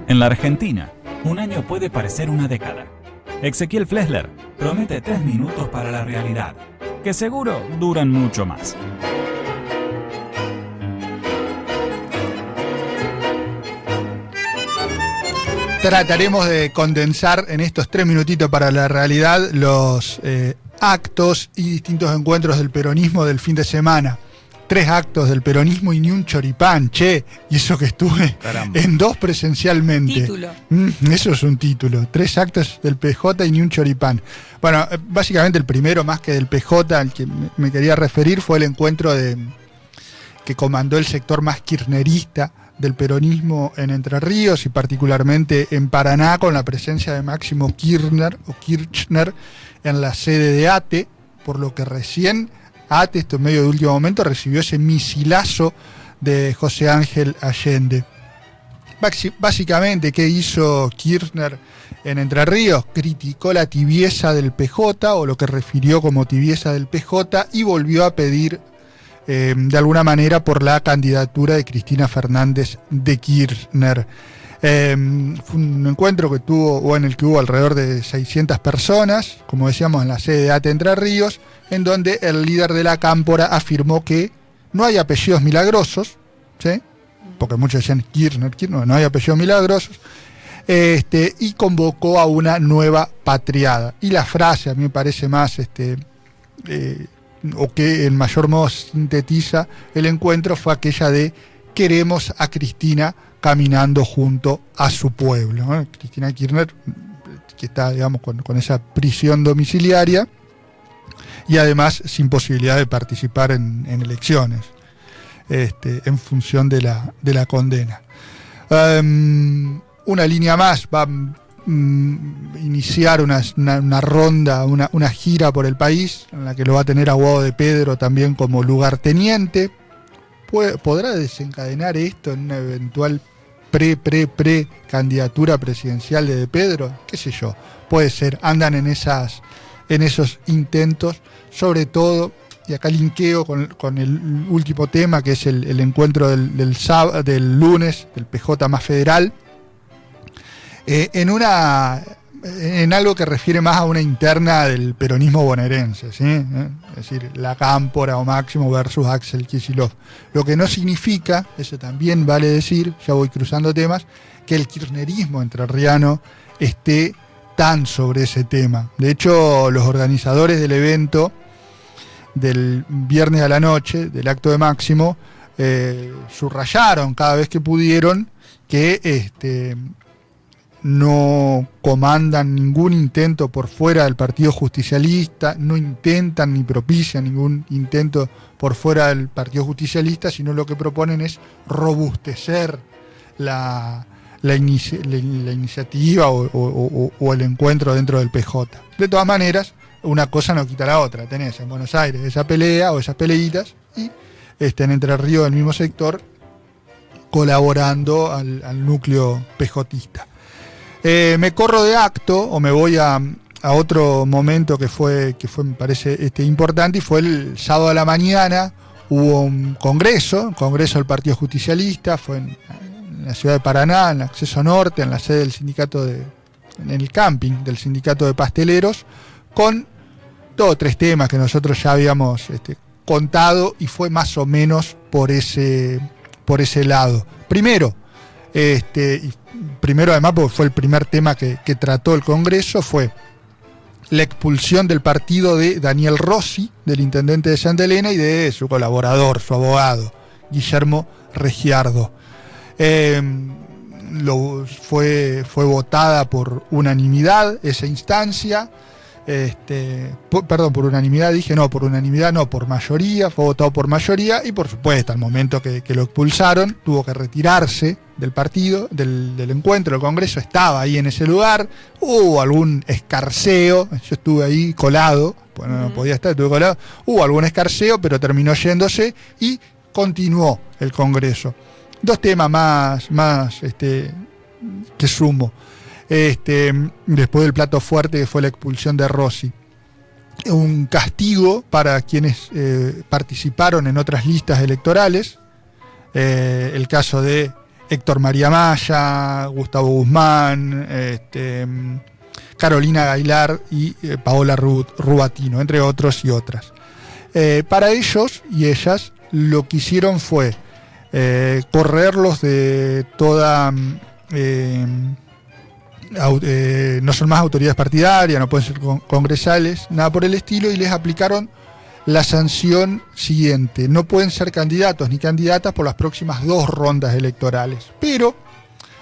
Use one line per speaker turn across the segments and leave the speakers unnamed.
En la Argentina, un año puede parecer una década. Ezequiel Flesler promete 3 minutos para la realidad, que seguro duran mucho más.
Trataremos de condensar en estos 3 minutitos para la realidad los actos y distintos encuentros del peronismo del fin de semana. 3 actos del peronismo y ni un choripán, che. Y eso que estuve en 2 presencialmente.
Título.
Eso es un título. 3 actos del PJ y ni un choripán. Bueno, básicamente el primero, más que del PJ, al que me quería referir, fue el encuentro que comandó el sector más kirchnerista del peronismo en Entre Ríos y particularmente en Paraná, con la presencia de Máximo Kirchner en la sede de ATE, por lo que recién ATE, esto en medio de último momento, recibió ese misilazo de José Ángel Allende. Básicamente, ¿qué hizo Kirchner en Entre Ríos? Criticó la tibieza del PJ, o lo que refirió como tibieza del PJ, y volvió a pedir de alguna manera por la candidatura de Cristina Fernández de Kirchner. Fue un encuentro que tuvo, o en el que hubo alrededor de 600 personas, como decíamos, en la sede de ATE Entre Ríos, en donde el líder de la cámpora afirmó que no hay apellidos milagrosos, ¿sí? Porque muchos decían Kirchner, no hay apellidos milagrosos, y convocó a una nueva patriada. Y la frase a mí me parece más o que en mayor modo sintetiza el encuentro, fue aquella de: queremos a Cristina caminando junto a su pueblo, ¿no? Cristina Kirchner, que está, digamos, con esa prisión domiciliaria y además sin posibilidad de participar en elecciones, en función de la condena. Una línea más va iniciar una ronda, una gira por el país, en la que lo va a tener a Guado de Pedro también como lugarteniente. ¿Podrá desencadenar esto en una eventual pre candidatura presidencial de Pedro? ¿Qué sé yo? Puede ser, andan en esos intentos, sobre todo, y acá linkeo con el último tema, que es el encuentro del lunes, del PJ más federal, en algo que refiere más a una interna del peronismo bonaerense, ¿sí? Es decir, la cámpora o Máximo versus Axel Kicillof. Lo que no significa, eso también vale decir, ya voy cruzando temas, que el kirchnerismo entrerriano esté tan sobre ese tema. De hecho, los organizadores del evento del viernes a la noche, del acto de Máximo, subrayaron cada vez que pudieron que no comandan ningún intento por fuera del Partido Justicialista, no intentan ni propician ningún intento por fuera del Partido Justicialista, sino lo que proponen es robustecer la iniciativa o el encuentro dentro del PJ. De todas maneras, una cosa no quita la otra. Tenés en Buenos Aires esa pelea o esas peleitas y en Entre Ríos del mismo sector colaborando al núcleo pejotista. Me corro de acto o me voy a otro momento que fue me parece importante, y fue el sábado a la mañana. Hubo un congreso del Partido Justicialista, fue en la ciudad de Paraná, en el acceso norte, en la sede del sindicato en el camping del sindicato de pasteleros, con 2 o 3 temas que nosotros ya habíamos contado, y fue más o menos por ese lado. Primero además, porque fue el primer tema que trató el Congreso, fue la expulsión del partido de Daniel Rossi, del intendente de Santa Elena, y de su colaborador, su abogado, Guillermo Regiardo. Fue votada por unanimidad esa instancia. Por unanimidad por mayoría, fue votado por mayoría, y por supuesto, al momento que lo expulsaron, tuvo que retirarse del partido, del encuentro, del Congreso. Estaba ahí en ese lugar, hubo algún escarceo, yo estuve ahí colado, pues no podía estar, estuve colado, hubo algún escarceo, pero terminó yéndose y continuó el Congreso. 2 temas más que sumo. Después del plato fuerte, que fue la expulsión de Rossi. Un castigo para quienes participaron en otras listas electorales. El caso de Héctor María Maya, Gustavo Guzmán, Carolina Gailard y Paola Rubatino, entre otros y otras. Para ellos y ellas, lo que hicieron fue correrlos de toda... no son más autoridades partidarias, no pueden ser congresales, nada por el estilo, y les aplicaron la sanción siguiente: no pueden ser candidatos ni candidatas por las próximas 2 rondas electorales, pero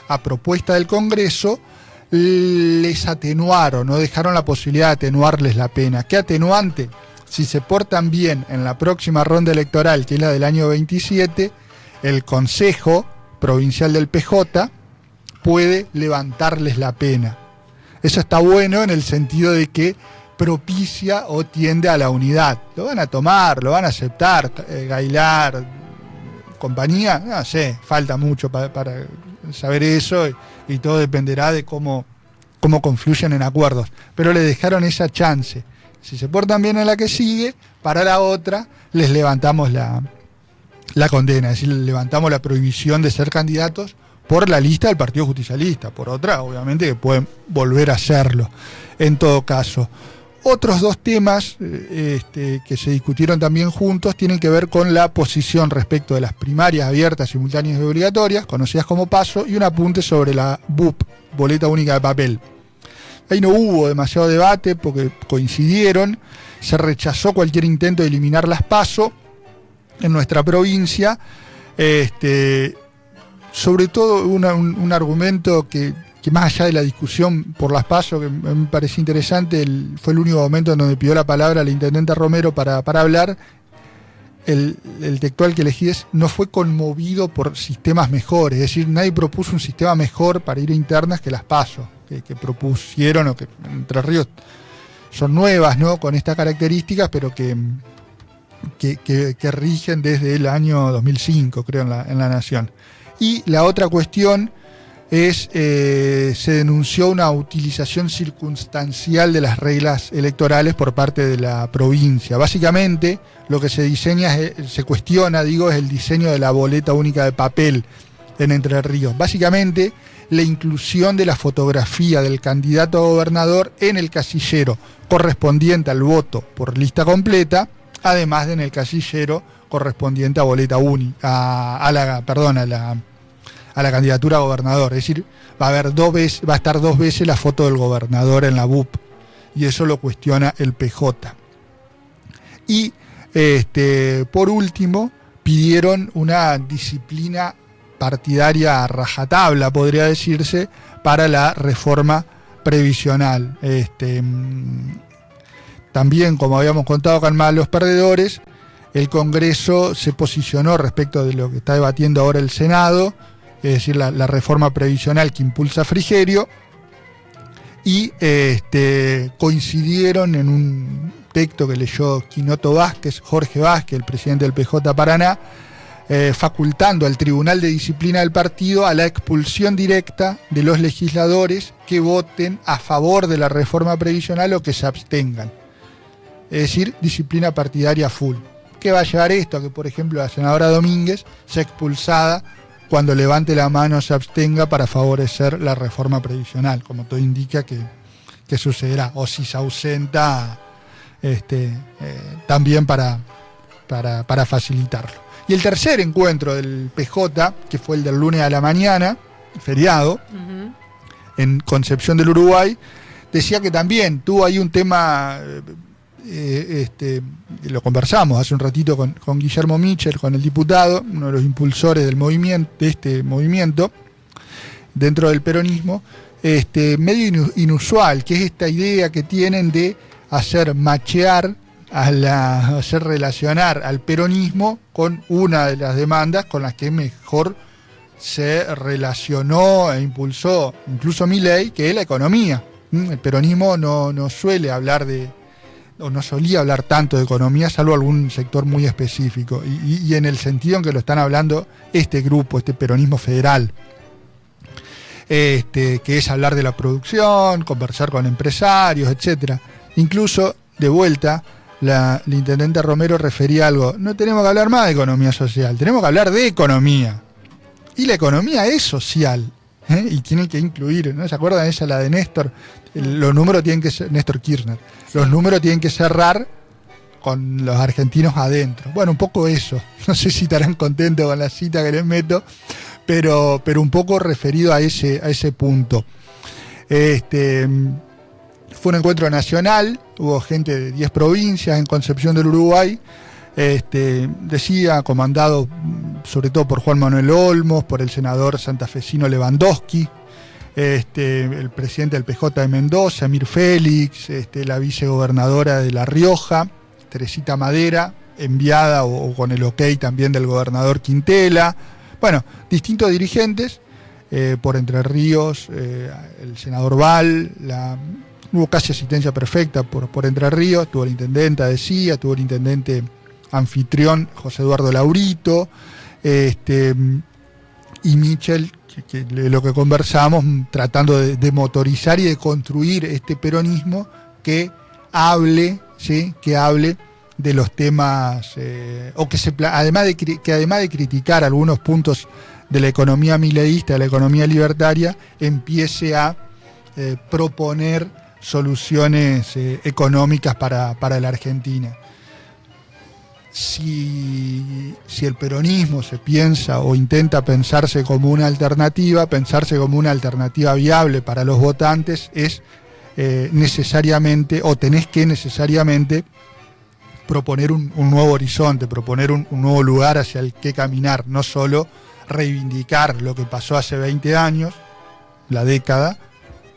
a propuesta del Congreso les atenuaron, no dejaron la posibilidad de atenuarles la pena. ¿Qué atenuante? Si se portan bien en la próxima ronda electoral, que es la del año 27, el Consejo Provincial del PJ puede levantarles la pena. Eso está bueno en el sentido de que propicia o tiende a la unidad. Lo van a tomar, lo van a aceptar, Gailard, compañía, no sé, falta mucho para saber eso, y todo dependerá de cómo confluyen en acuerdos. Pero le dejaron esa chance. Si se portan bien en la que sigue, para la otra les levantamos la condena, es decir, levantamos la prohibición de ser candidatos por la lista del Partido Justicialista. Por otra, obviamente, que pueden volver a hacerlo. En todo caso, otros 2 temas que se discutieron también juntos tienen que ver con la posición respecto de las primarias abiertas, simultáneas y obligatorias, conocidas como PASO, y un apunte sobre la BUP, boleta única de papel. Ahí no hubo demasiado debate porque coincidieron, se rechazó cualquier intento de eliminar las PASO en nuestra provincia. Sobre todo un argumento que más allá de la discusión por las PASO, que me pareció interesante, fue el único momento en donde pidió la palabra la intendenta Romero para hablar. El textual que elegí es: no fue conmovido por sistemas mejores, es decir, nadie propuso un sistema mejor para ir a internas que las PASO, que propusieron, o que Entre Ríos son nuevas, ¿no?, con estas características, pero que rigen desde el año 2005, creo, en la Nación. Y la otra cuestión es, se denunció una utilización circunstancial de las reglas electorales por parte de la provincia. Básicamente, lo que se cuestiona, es el diseño de la boleta única de papel en Entre Ríos. Básicamente, la inclusión de la fotografía del candidato a gobernador en el casillero correspondiente al voto por lista completa, además de en el casillero correspondiente a boleta única, a la candidatura a gobernador. Es decir, va a estar 2 veces la foto del gobernador en la BUP, y eso lo cuestiona el PJ. Y por último, pidieron una disciplina partidaria a rajatabla, podría decirse, para la reforma previsional. También, como habíamos contado acá en Malos Perdedores, el Congreso se posicionó respecto de lo que está debatiendo ahora el Senado, es decir, la reforma previsional que impulsa Frigerio, y coincidieron en un texto que leyó Jorge Vázquez, el presidente del PJ Paraná, facultando al Tribunal de Disciplina del partido a la expulsión directa de los legisladores que voten a favor de la reforma previsional o que se abstengan. Es decir, disciplina partidaria full. ¿Qué va a llevar esto? A que, por ejemplo, la senadora Domínguez sea expulsada cuando levante la mano o se abstenga para favorecer la reforma previsional, como todo indica que sucederá, o si se ausenta también para facilitarlo. Y el tercer encuentro del PJ, que fue el del lunes a la mañana, feriado, en Concepción del Uruguay, decía que también tuvo ahí un tema, lo conversamos hace un ratito con Guillermo Michel, con el diputado, uno de los impulsores del movimiento, de este movimiento dentro del peronismo, medio inusual, que es esta idea que tienen de hacer machear, hacer relacionar al peronismo con una de las demandas con las que mejor se relacionó e impulsó incluso Milei, que es la economía. El peronismo no suele hablar o no solía hablar tanto de economía, salvo algún sector muy específico, y en el sentido en que lo están hablando este grupo, este peronismo federal, que es hablar de la producción, conversar con empresarios, etcétera. Incluso, de vuelta, la intendente Romero refería algo: no tenemos que hablar más de economía social, tenemos que hablar de economía. Y la economía es social, y tiene que incluir, ¿no? ¿Se acuerdan esa, la de Néstor? Los números tienen que ser, Néstor Kirchner, los números tienen que cerrar con los argentinos adentro. Bueno, un poco eso. No sé si estarán contentos con la cita que les meto, pero un poco referido a ese punto. Fue un encuentro nacional, hubo gente de 10 provincias en Concepción del Uruguay, decía, comandado sobre todo por Juan Manuel Olmos, por el senador santafesino Lewandowski, el presidente del PJ de Mendoza, Emir Félix, la vicegobernadora de La Rioja, Teresita Madera, enviada o con el ok también del gobernador Quintela. Bueno, distintos dirigentes, por Entre Ríos, el senador Val, hubo casi asistencia perfecta por Entre Ríos, tuvo la intendenta de CIA, tuvo el intendente anfitrión José Eduardo Laurito, y Michel, que lo que conversamos, tratando de motorizar y de construir este peronismo que hable, ¿sí? Que hable de los temas, o que además de criticar algunos puntos de la economía mileísta, de la economía libertaria, empiece a proponer soluciones económicas para la Argentina. Si el peronismo se piensa o intenta pensarse como una alternativa viable para los votantes, es necesariamente, o tenés que necesariamente proponer un nuevo horizonte, proponer un nuevo lugar hacia el que caminar, no solo reivindicar lo que pasó hace 20 años, la década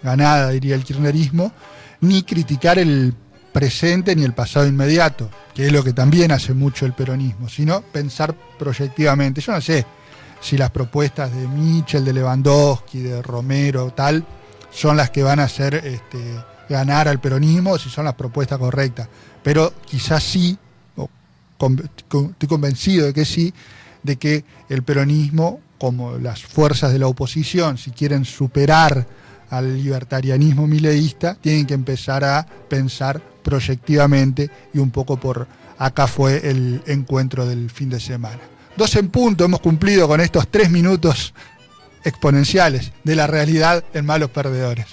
ganada, diría el kirchnerismo, ni criticar el presente ni el pasado inmediato, que es lo que también hace mucho el peronismo, sino pensar proyectivamente. Yo no sé si las propuestas de Michel, de Lewandowski, de Romero, tal, son las que van a hacer ganar al peronismo, o si son las propuestas correctas, pero quizás sí, estoy convencido de que sí, de que el peronismo, como las fuerzas de la oposición, si quieren superar al libertarianismo mileísta, tienen que empezar a pensar proyectivamente, y un poco por acá fue el encuentro del fin de semana. 2 en punto, hemos cumplido con estos 3 minutos exponenciales de la realidad en Malos Perdedores.